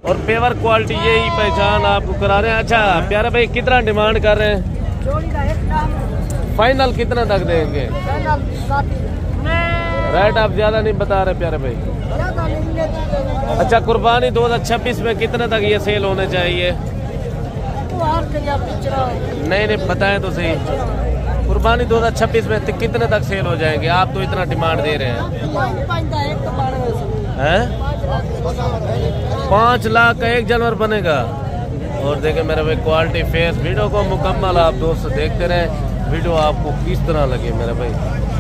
और pure quality यही पहचान आपको करा रहे हैं। अच्छा प्यारे भाई कितना डिमांड कर रहे हैं? फाइनल कितना तक देंगे? रेट आप ज्यादा नहीं बता रहे प्यारे भाई। अच्छा कुर्बानी 2026 में कितने तक ये सेल होने चाहिए? नहीं बताएं तो सही। कुर्बानी 2026 में कितने तक सेल हो जाएंगे? आप तो इतना डिमांड दे रहे हैं। 5 लाख का एक जानवर बनेगा। और देखें मेरे भाई क्वालिटी फेस। वीडियो को मुकम्मल आप दोस्त देखते रहे। वीडियो आपको किस तरह लगे मेरे भाई।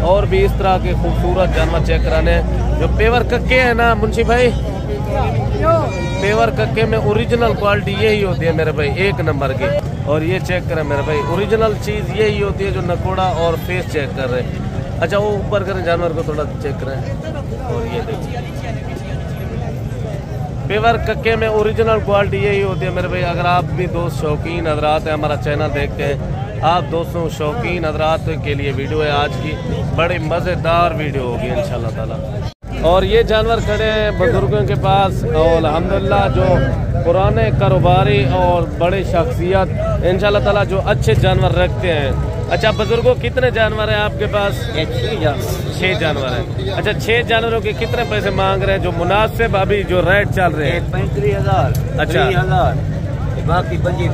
और भी इस तरह के खूबसूरत जानवर चेक कराने जो पेवर कक्के है ना मुंशी भाई, पेवर कक्के में ओरिजिनल क्वालिटी यही होती है मेरे भाई, 1 नंबर की। और ये चेक करें मेरे भाई, ओरिजिनल चीज यही होती है जो नकोड़ा और फेस चेक कर रहे हैं। अच्छा वो ऊपर करें जानवर को थोड़ा चेक करें। और ये देखिए पेवर कक्के में ओरिजिनल क्वालिटी यही होती है मेरे भाई। अगर आप भी दोस्त शौकीन हजरात हैं, हमारा चैनल देखते हैं, आप दोस्तों शौकीन हजरात के लिए वीडियो है आज की, बड़ी मज़ेदार वीडियो होगी इंशाल्लाह ताला। और ये जानवर खड़े हैं बुजुर्गों के पास और अल्हम्दुलिल्लाह जो पुराने कारोबारी और बड़े शख्सियत इंशाल्लाह ताला जो अच्छे जानवर रखते हैं। अच्छा बुजुर्गों कितने जानवर हैं आपके पास? 6 जानवर हैं। अच्छा 6 जानवरों के कितने पैसे मांग रहे हैं जो मुनासिब अभी जो रेट चल रहे हैं? 35,000। अच्छा बाकी 25।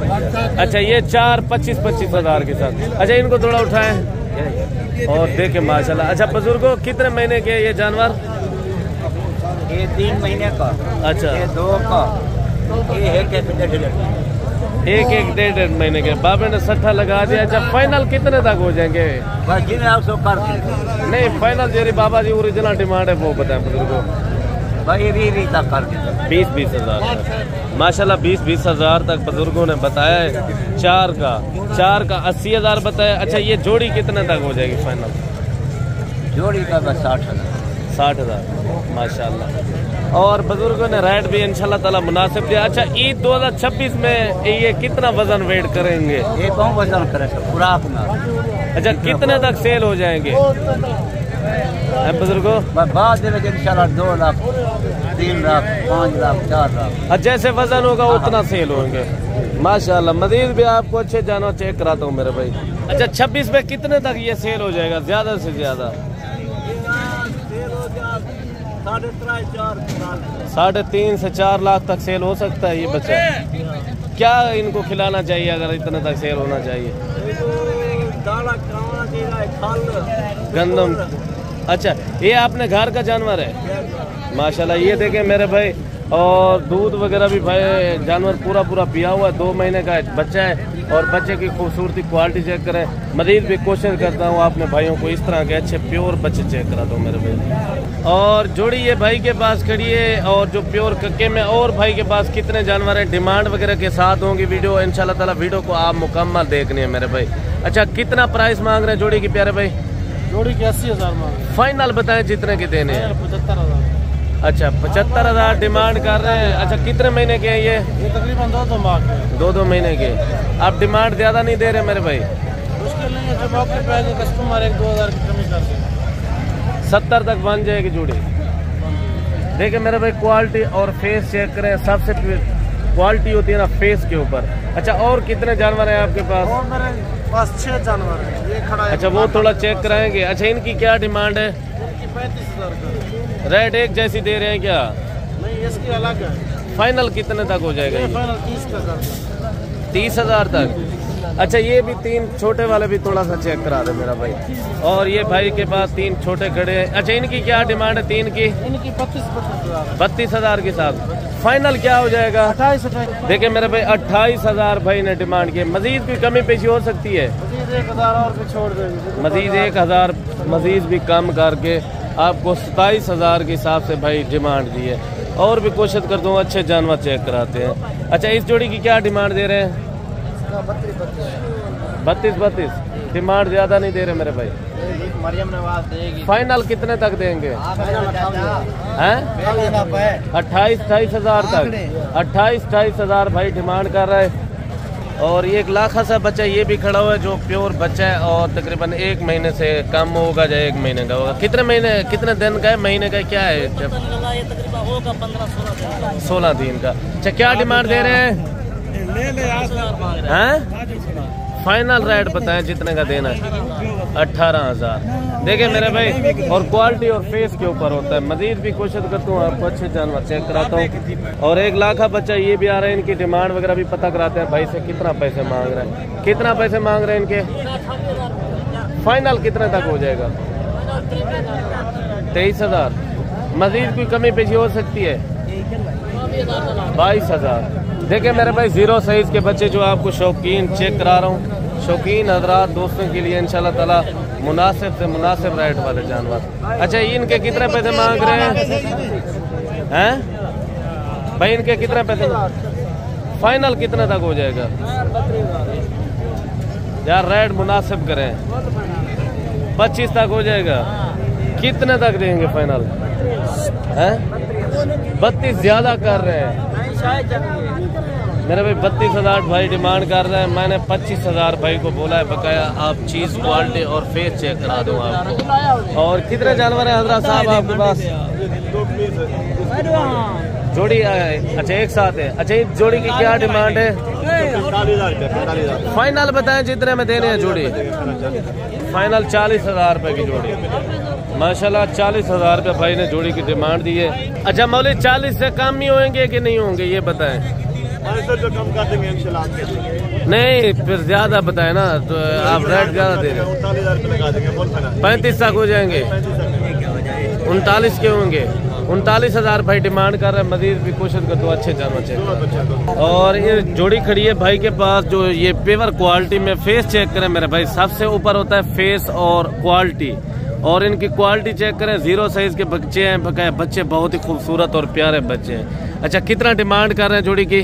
अच्छा ये 4 25 हज़ार के साथ। अच्छा इनको थोड़ा उठाएं और देखें माशाल्लाह। अच्छा बुजुर्गों कितने महीने के ये जानवर? ये 3 महीने का। अच्छा ये 2 का। ये है 1-1 महीने के। बाबे ने 60 लगा दिया। अच्छा फाइनल कितने तक हो जाएंगे? नहीं फाइनल जेरी बाबा जी ओरिजिनल डिमांड है वो बताएं बुजुर्गों। भाई 20 तक कर दीजिए। 20 हज़ार माशाल्लाह 20 हज़ार तक बुजुर्गों ने बताया है। 4 का 80 हज़ार बताया। अच्छा ये जोड़ी कितने तक हो जाएगी फाइनल? जोड़ी का बस 60 हज़ार माशाल्लाह। और बुजुर्गों ने रेट भी इंशाल्लाह ताला मुनासिब दिया। अच्छा ईद 2026 में ये कितना वजन वेट करेंगे? ये कौन वजन करेगा पूरा अपना। अच्छा कितने तक सेल हो जाएंगे बुजुर्गो? बाद में इंशाल्लाह 2 लाख 3 लाख 5 लाख 4 लाख जैसे वजन होगा उतना सेल होंगे माशाल्लाह। मजीद भी आपको अच्छे जानवर चेक कराता हूँ मेरे भाई। अच्छा 26 में कितने तक ये सेल हो जाएगा ज्यादा से ज्यादा? 3.5 से 4 लाख तक सेल हो सकता है ये बच्चा। क्या इनको खिलाना चाहिए अगर इतना तक सेल होना चाहिए? गंदम। अच्छा ये आपने घर का जानवर है माशाल्लाह। ये देखें मेरे भाई और दूध वगैरह भी भाई जानवर पूरा पिया हुआ है। 2 महीने का बच्चा है और बच्चे की खूबसूरती क्वालिटी चेक करें। मजीद भी कोशिश करता हूँ अपने भाइयों को इस तरह के अच्छे प्योर बच्चे चेक कराता हूँ मेरे भाई। और जोड़ी ये भाई के पास खड़ी है और जो प्योर कक्के में। और भाई के पास कितने जानवर हैं डिमांड वगैरह के साथ होंगी वीडियो इंशाल्लाह ताला। वीडियो को आप मुकम्मल देखनी है मेरे भाई। अच्छा कितना प्राइस मांग रहे हैं जोड़ी की प्यारे भाई? जोड़ी के 80 हज़ार मांग। फाइनल बताएं जितने के देने हैं? 75 हज़ार। अच्छा 75 हज़ार डिमांड कर रहे हैं। अच्छा कितने महीने के हैं ये? तकरीबन 2 माह के। 2 महीने के। आप डिमांड ज्यादा नहीं दे रहे मेरे भाई? मुश्किल नहीं है जब आपके कस्टमर 1-2 हज़ार की कमी कर दे 70 तक बन जाएगी जोड़ी। देखिए मेरे भाई क्वालिटी और फेस चेक करें। सबसे क्वालिटी होती है ना फेस के ऊपर। अच्छा और कितने जानवर हैं आपके पास? और मेरे पास 6 जानवर हैं। ये खड़ा है। अच्छा वो थोड़ा चेक कराएंगे। अच्छा इनकी क्या डिमांड है? 35 हज़ार का। रेट एक जैसी दे रहे हैं क्या? नहीं इसकी अलग है। फाइनल कितने तक हो जाएगा? फाइनल 30 हज़ार तक। अच्छा ये भी 3 छोटे वाले भी थोड़ा सा चेक करा दे मेरा भाई। और ये भाई के पास 3 छोटे खड़े हैं। अच्छा इनकी क्या डिमांड है 3 की? इनकी 32 हज़ार के साथ। फाइनल क्या हो जाएगा? 28। देखिए मेरे भाई 28 हज़ार भाई ने डिमांड की। मजीद भी कमी पेशी हो सकती है? मजीद 1 हज़ार और भी छोड़ देंगे। मजीद 1 हज़ार मजीद भी कम करके आपको 27 हज़ार के हिसाब से भाई डिमांड दी है। और भी कोशिश करता हूँ अच्छे जानवर चेक कराते हैं। अच्छा इस जोड़ी की क्या डिमांड दे रहे हैं? 32 डिमांड ज्यादा नहीं दे रहे मेरे भाई। मरियम नवाज देगी। फाइनल कितने तक देंगे? 28-28 हज़ार तक। 28-28 हज़ार भाई डिमांड कर रहे हैं। और ये एक लाखा सा बच्चा ये भी खड़ा हुआ है जो प्योर बच्चा है और तकरीबन 1 महीने से कम होगा या 1 महीने का होगा। कितने दिन का है, महीने का क्या है? जब 16 दिन का। अच्छा, क्या डिमांड दे रहे हैं? फाइनल रेट बताएं जितने का देना है। 18,000। देखिए मेरे भाई, और क्वालिटी और फेस के ऊपर होता है। मजीद भी कोशिश करता हूँ आपको अच्छे जानवर चेक कराता हूँ। और 1 लाख का बच्चा ये भी आ रहा है, इनकी डिमांड वगैरह भी पता कराते हैं भाई से कितना पैसे मांग रहे हैं, कितना पैसे मांग रहे हैं इनके। फाइनल कितने तक हो जाएगा? 23,000। मजीद कोई कमी पेशी हो सकती है? 22,000। देखिए मेरे भाई, 0 साइज के बच्चे जो आपको शौकीन चेक करा रहा हूँ, शौकीन हजरात दोस्तों के लिए इंशाल्लाह ताला मुनासिब से मुनासिब रेट वाले जानवर। अच्छा, इनके कितने पैसे मांग रहे हैं भाई? इनके कितने पैसे? फाइनल कितने तक हो जाएगा यार? रेट मुनासिब करें, 25 तक हो जाएगा। कितने तक देंगे फाइनल? 32 ज्यादा कर रहे हैं मेरे भाई। 32,000 भाई डिमांड कर रहे हैं। मैंने 25,000 भाई को बोला है बकाया आप चीज क्वालिटी और फेस चेक करा दूँ आपको। और कितने जानवर हैं हजरत साहब आपके पास? जोड़ी है? अच्छा, एक साथ है। अच्छा, इस जोड़ी की क्या डिमांड है? 45,000। फाइनल बताएं जितने में देने हैं जोड़ी। फाइनल 40,000 रुपए की जोड़ी। माशाल्लाह 40,000 रुपए भाई ने जोड़ी की डिमांड दी है। अच्छा मौली, 40 से कम ही होंगे कि नहीं होंगे ये बताएं? जो कम कर देंगे इंशाल्लाह। नहीं फिर ज्यादा बताए ना, तो आप रेट ज्यादा दे रहे हैं। 39,000 लगा देंगे। 35 तक हो जाएंगे। 39 के होंगे। 39,000 भाई डिमांड कर रहे हैं। मजीद भी कोशिश कर दो अच्छे जानवर चेक। और ये जोड़ी खड़ी है भाई के पास जो ये पेवर क्वालिटी में। फेस चेक करें मेरे भाई, सबसे ऊपर होता है फेस और क्वालिटी। और इनकी क्वालिटी चेक करें, 0 साइज के बच्चे हैं बकाया। बच्चे बहुत ही खूबसूरत और प्यारे बच्चे हैं। अच्छा, कितना डिमांड कर रहे हैं जोड़ी की?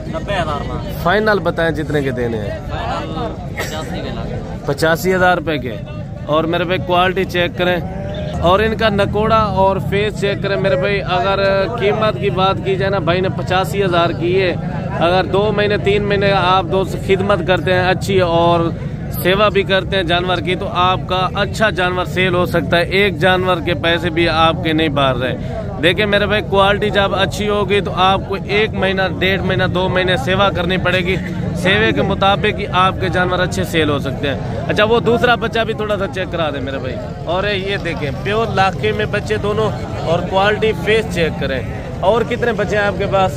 90,000। फाइनल बताएं जितने के देने हैं? 85,000 रुपए के। और मेरे भाई क्वालिटी चेक करें और इनका नकोड़ा और फेस चेक करें मेरे भाई। अगर कीमत की बात की जाए ना, भाई ने 85,000 की है। अगर 2 महीने 3 महीने आप दोस्त खिदमत करते हैं अच्छी और सेवा भी करते हैं जानवर की, तो आपका अच्छा जानवर सेल हो सकता है। एक जानवर के पैसे भी आपके नहीं बाहर रहे। देखिए मेरे भाई, क्वालिटी जब अच्छी होगी तो आपको 1 महीना 1.5 महीना 2 महीने सेवा करनी पड़ेगी। सेवे के मुताबिक ही आपके जानवर अच्छे सेल हो सकते हैं। अच्छा, वो दूसरा बच्चा भी थोड़ा सा चेक करा दे मेरे भाई। और ये देखें प्योर लाखे में बच्चे दोनों, और क्वालिटी फेस चेक करें। और कितने बच्चे हैं आपके पास?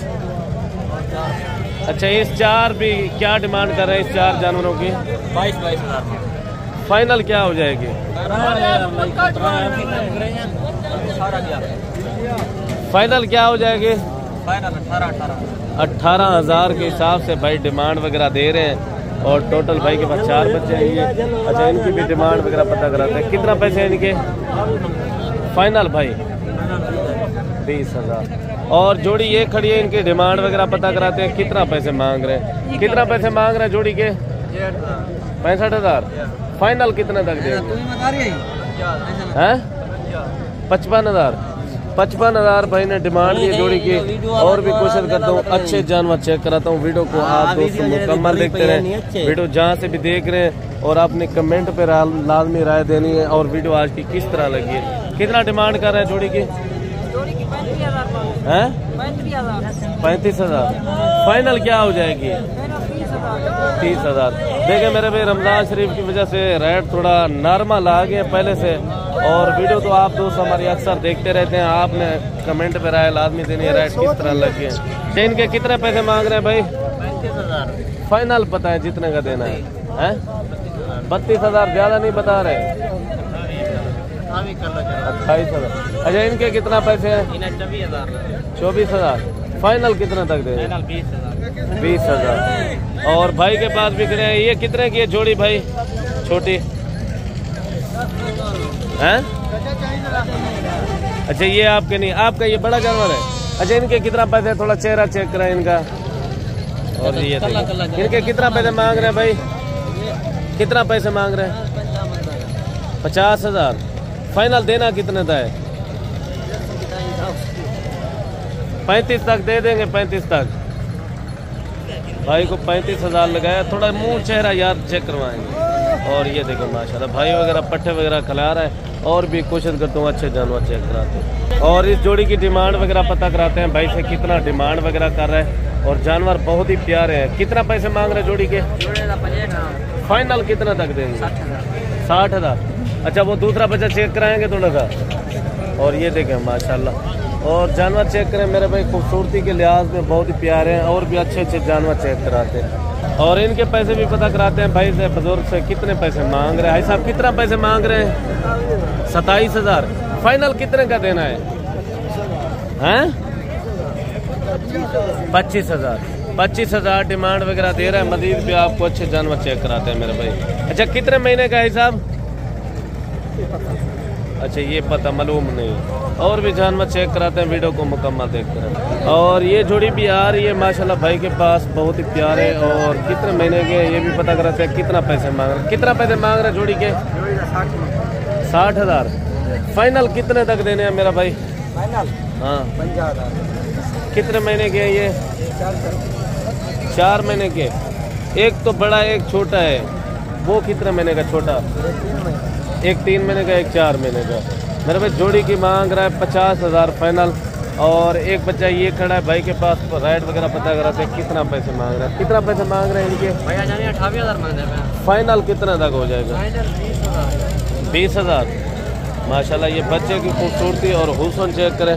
अच्छा, इस 4 भी क्या डिमांड कर रहे हैं इस 4 जानवरों की? 22,000। फाइनल क्या हो जाएगी? फाइनल क्या हो जाएगी? 18,000 के हिसाब से भाई डिमांड वगैरह दे रहे हैं। और टोटल भाई के पास 4 बच्चे हैं ये। अच्छा, इनकी भी डिमांड वगैरह पता कराते हैं। कितना पैसे हैं इनके? फाइनल भाई 20,000। और जोड़ी ये खड़ी है, इनकी डिमांड वगैरह पता कराते हैं। कितना पैसे मांग रहे हैं? कितना पैसे मांग रहे हैं जोड़ी के? 65,000। फाइनल कितने तक देंगे? 55,000। 55,000 भाई ने डिमांड की जोड़ी की। और भी कोशिश करता हूँ अच्छे जानवर चेक कराता हूँ। वीडियो को आप दोस्तों मुकम्मल देखते रहें। वीडियो जहाँ से भी देख रहे हैं और आपने कमेंट पे लाजमी राय देनी है। और वीडियो आज की किस तरह लगी है? कितना डिमांड कर रहे हैं जोड़ी की? 35,000। फाइनल क्या हो जाएगी? 30,000। देखिए मेरे भाई, रमजान शरीफ की वजह से रेट थोड़ा नॉर्मल आ गए पहले से। और वीडियो तो आप दोस्त हमारी अक्सर देखते रहते हैं। आपने कमेंट पे राय लाजमी देनी है, रेट किस तरह लगे। इनके कितने पैसे मांग रहे हैं भाई? 35,000। फाइनल पता है जितने का देना है? 32,000 ज्यादा नहीं बता रहे? 28,000। अच्छा, इनके कितना पैसे हैं? 24,000। फाइनल कितना तक दे? 20,000। और भाई के पास बिक रहे हैं। ये कितने की है जोड़ी भाई? छोटी हैं? अच्छा, ये आपके नहीं, आपका ये बड़ा जानवर है। अच्छा, इनके कितना पैसे? थोड़ा चेहरा चेक करें इनका। और ये इनके कितना पैसे मांग रहे हैं भाई? कितना पैसे मांग रहे हैं? 50,000। फाइनल देना कितने का है? 35 तक दे देंगे। 35 तक भाई को 35,000 लगाया। थोड़ा मुंह चेहरा यार चेक करवाएंगे। और ये देखो माशाल्लाह भाई वगैरह पट्टे वगैरह खिला रहा है। और भी कोशिश करता हूँ अच्छे जानवर चेक कराते हैं। और इस जोड़ी की डिमांड वगैरह पता कराते हैं भाई से, कितना डिमांड वगैरह कर रहा है। और जानवर बहुत ही प्यारे हैं। कितना पैसे मांग रहे हैं जोड़ी के? फाइनल कितना तक देंगे? 60,000। अच्छा वो दूसरा बच्चा चेक कराएंगे थोड़ा सा। और ये देखें माशाल्लाह। और जानवर चेक करें मेरे भाई, खूबसूरती के लिहाज में बहुत ही प्यारे हैं। और भी अच्छे अच्छे जानवर चेक कराते हैं। और इनके पैसे भी पता कराते हैं भाई से, बुजुर्ग से कितने पैसे मांग रहे हैं। भाई साहब कितना पैसे मांग रहे हैं? 27,000। फाइनल कितने का देना है? हैं 25,000। 25,000 डिमांड वगैरह दे रहे हैं। मजीद भी आपको अच्छे जानवर चेक कराते हैं मेरे भाई। अच्छा कितने महीने का है साहब? अच्छा ये पता मालूम नहीं। और भी जानवर चेक कराते हैं, वीडियो को मुकम्मल देखते हैं। और ये जोड़ी भी आ रही है माशाल्लाह भाई के पास, बहुत ही प्यारे। और कितने महीने के ये भी पता कराते हैं। कितना पैसे मांग रहे हैं? कितना पैसे मांग रहे हैं जोड़ी के? 60,000। फाइनल कितने तक देने हैं मेरा भाई? हाँ 50,000। कितने महीने के हैं ये? 4 महीने के। एक तो बड़ा एक छोटा है। वो कितने महीने का छोटा? एक 3 महीने का, एक 4 महीने का। मेरे भाई जोड़ी की मांग रहा है 50,000 फाइनल। और एक बच्चा ये खड़ा है भाई के पास, राइड वगैरह पता कराते हैं। कितना पैसे मांग रहे हैं? कितना पैसे मांग रहे हैं इनके? 28,000 मांग रहे हैं। फाइनल कितना तक हो जाएगा? 20,000। माशाल्लाह ये बच्चे की खूबसूरती और हुस्न चेक करें।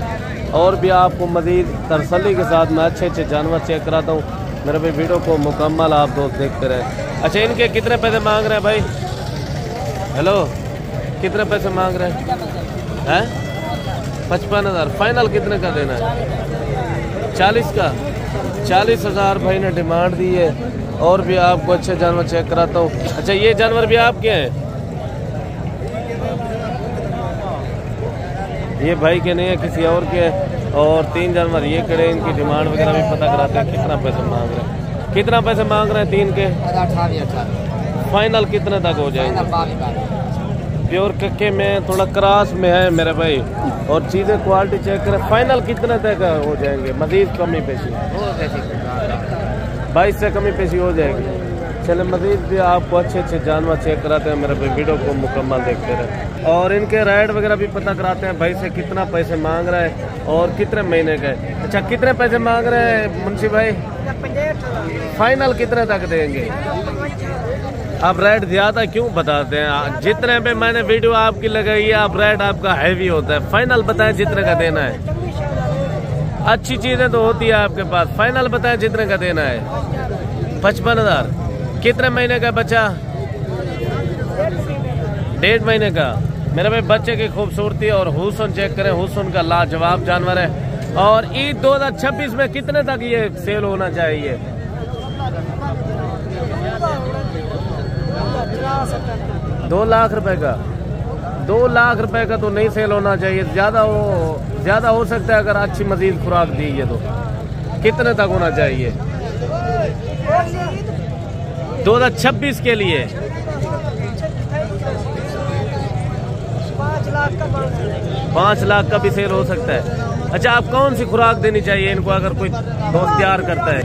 और भी आपको मजीद तसल्ली के साथ मैं अच्छे अच्छे जानवर चेक कराता हूँ मेरे भाई। वीडियो को मुकम्मल आप दोस्त देखते रहें। अच्छा इनके कितने पैसे मांग रहे हैं भाई? हेलो कितने पैसे मांग रहे हैं? 55,000। फाइनल कितने का देना है? 40 का। 40,000 भाई ने डिमांड दी है। और भी आपको अच्छे जानवर चेक कराता हूँ। अच्छा ये जानवर भी आपके हैं? ये भाई के नहीं है, किसी और के। और 3 जानवर ये खड़े, इनकी डिमांड वगैरह भी पता कराते हैं। कितना पैसे मांग रहे हैं? कितना पैसे मांग रहे हैं 3 के? 18,000। फाइनल कितने तक हो जाएंगे? प्योर कक्के में, थोड़ा क्रॉस में है मेरे भाई। और चीज़ें क्वालिटी चेक करें। फाइनल कितने तक हो जाएंगे? मजीद कमी पेशी 22 से कमी पेशी हो जाएगी। चले मजीद भी आपको अच्छे अच्छे जानवर चेक कराते हैं मेरे भाई। वीडियो को मुकम्मल देखते रहे। और इनके राइड वगैरह भी पता कराते हैं भाई से, कितना पैसे मांग रहा है और कितने महीने का है। अच्छा कितने पैसे मांग रहे हैं मुंशी भाई? फाइनल कितने तक देंगे? आप रेट ज्यादा क्यों बताते हैं? जितने पे मैंने वीडियो आपकी लगाई है, आप रेट आपका हैवी होता है। फाइनल बताएं जितने का देना है। अच्छी चीजें तो होती है आपके पास। फाइनल बताएं जितने का देना है। 55,000। कितने महीने का बच्चा? 1.5 महीने का। मेरे भाई बच्चे की खूबसूरती और हुस्न चेक करें। हुस्न का लाजवाब जानवर है। और ईद 2026 में कितने तक ये सेल होना चाहिए? 2 लाख रुपए का। 2 लाख रुपए का तो नहीं सेल होना चाहिए। ज्यादा हो सकता है अगर अच्छी मजीद खुराक दी है तो। कितने तक होना चाहिए 2026 के लिए? 5 लाख का भी सेल हो सकता है। अच्छा आप कौन सी खुराक देनी चाहिए इनको अगर कोई दोस्त तैयार करता है?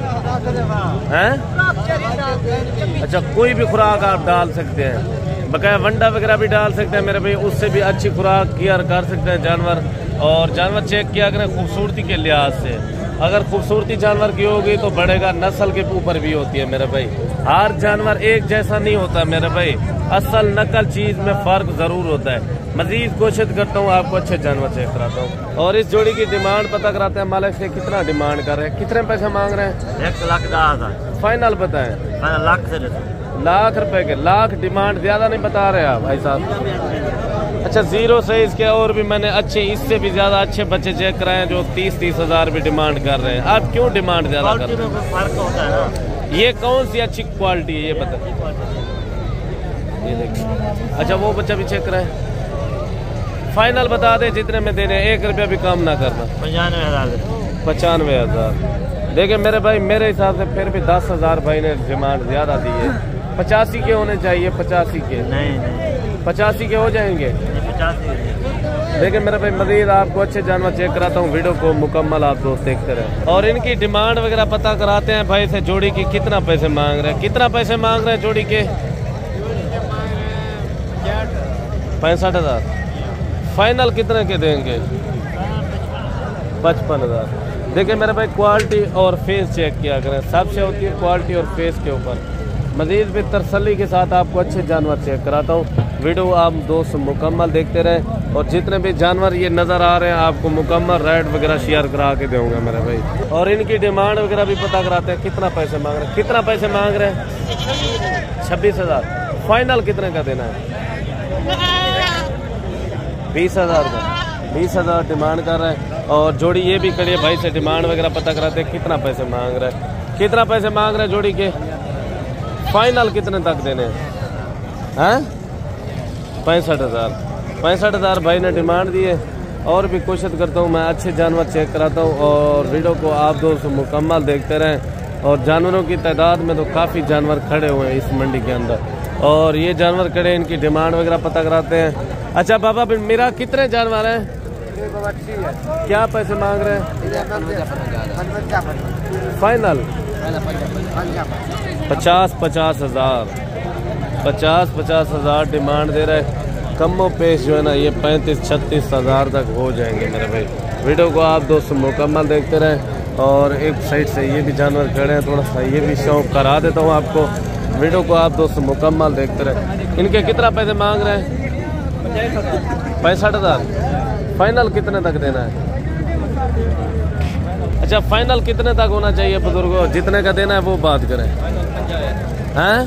अच्छा कोई भी खुराक आप डाल सकते हैं, बकाया वंडा वगैरह भी डाल सकते हैं मेरे भाई। उससे भी अच्छी खुराक तैयार कर सकते हैं जानवर। और जानवर चेक किया करें खूबसूरती के लिहाज से। अगर खूबसूरती जानवर की होगी तो बढ़ेगा, नस्ल के ऊपर भी होती है मेरे भाई। हर जानवर एक जैसा नहीं होता मेरे भाई। असल नकल चीज में फर्क जरूर होता है। मजीद कोशिश करता हूँ आपको अच्छे जानवर चेक कराता हूँ। और इस जोड़ी की डिमांड पता कराते हैं मालिक से। कितना डिमांड कर रहे हैं? कितने पैसे मांग रहे हैं? 1,10,000। फाइनल बताएं। लाख से लाख रुपए के। लाख डिमांड ज्यादा नहीं बता रहे आप भाई साहब? अच्छा 0 से इसके और भी मैंने अच्छे, इससे भी ज्यादा अच्छे बच्चे चेक कराए हैं जो 30-30 हजार भी डिमांड कर रहे हैं। आप क्यों डिमांड ज्यादा कर रहे हैं? फर्क होता है ना। ये कौन सी अच्छी क्वालिटी है ये बता। ये देखिए। अच्छा वो बच्चा भी चेक कराए। फाइनल बता दे जितने में देने, 1 रुपया भी कम ना करना। 95,000। 95,000। देखिए मेरे भाई, मेरे हिसाब से फिर भी 10,000 भाई ने डिमांड ज्यादा दी है। 85 के होने चाहिए। 85 के नहीं 85 के हो जाएंगे। देखिए मेरे भाई मजीद आपको अच्छे जानवर चेक कराता हूँ, वीडियो को मुकम्मल आप दोस्त देखते रहे। और इनकी डिमांड वगैरह पता कराते हैं भाई से, जोड़ी की कितना पैसे मांग रहे हैं, कितना पैसे मांग रहे हैं जोड़ी के? 65,000। फाइनल कितने के देंगे? 55,000। देखिए मेरे भाई क्वालिटी और फेस चेक किया करें, सबसे होती है क्वालिटी और फेस के ऊपर। मज़ीद भी तसल्ली के साथ आपको अच्छे जानवर चेक कराता हूँ, वीडियो आप दोस्त मुकम्मल देखते रहें। और जितने भी जानवर ये नज़र आ रहे हैं आपको मुकम्मल रेट वगैरह शेयर करा के दूँगा मेरे भाई। और इनकी डिमांड वगैरह भी पता कराते हैं, कितना पैसे मांग रहे हैं, कितना पैसे मांग रहे हैं? 26,000। फाइनल कितने का देना है? 20,000 का। 20,000 डिमांड कर रहे हैं। और जोड़ी ये भी खड़ी है, भाई से डिमांड वगैरह पता कराते हैं, कितना पैसे मांग रहे हैं, कितना पैसे मांग रहे हैं जोड़ी के? फाइनल कितने तक देने हैं? 65,000। 65,000 भाई ने डिमांड दी है। और भी कोशिश करता हूँ मैं अच्छे जानवर चेक कराता हूँ, और वीडियो को आप दोस्त मुकम्मल देखते रहें। और जानवरों की तादाद में तो काफ़ी जानवर खड़े हुए हैं इस मंडी के अंदर, और ये जानवर खड़े, इनकी डिमांड वगैरह पता कराते हैं। अच्छा बाबा मेरा कितने जानवर हैं? क्या पैसे मांग रहे हैं? फाइनल 50,000। 50,000 डिमांड दे रहे। कमो पेश जो है ना ये 35,000-36,000 तक हो जाएंगे मेरे भाई। वीडियो को आप दोस्त मुकम्मल देखते रहें। और एक साइड से ये भी जानवर खड़े हैं, थोड़ा सा ये भी शौक करा देता हूँ आपको, वीडियो को आप दोस्त मुकम्मल देखते रहें। इनके कितना पैसे मांग रहे हैं? 65,000। फाइनल कितने तक देना है? अच्छा फाइनल कितने तक होना चाहिए बुजुर्गों? जितने का देना है वो बात करें। हैं?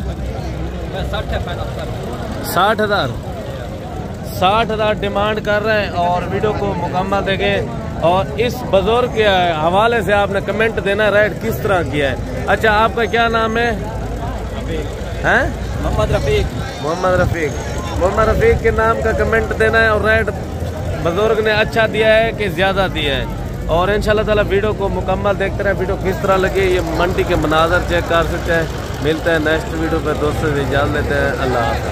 60,000। 60,000 डिमांड कर रहे हैं। और वीडियो को मुकम्मल देखें। और इस बुजुर्ग के हवाले से आपने कमेंट देना है, रेट किस तरह किया है। अच्छा आपका क्या नाम है? हैं? मोहम्मद रफीक। मोहम्मद रफीक। मोहम्मद रफीक के नाम का कमेंट देना है। और रेट बुजुर्ग ने अच्छा दिया है कि ज़्यादा दिया है। और इंशाल्लाह ताला वीडियो को मुकम्मल देखते रहे। वीडियो किस तरह लगी ये मंडी के मनाजर चेक कर सकते हैं। मिलते हैं नेक्स्ट वीडियो पे, दोस्तों से इजाज़त लेते हैं। अल्लाह हाफ़िज़।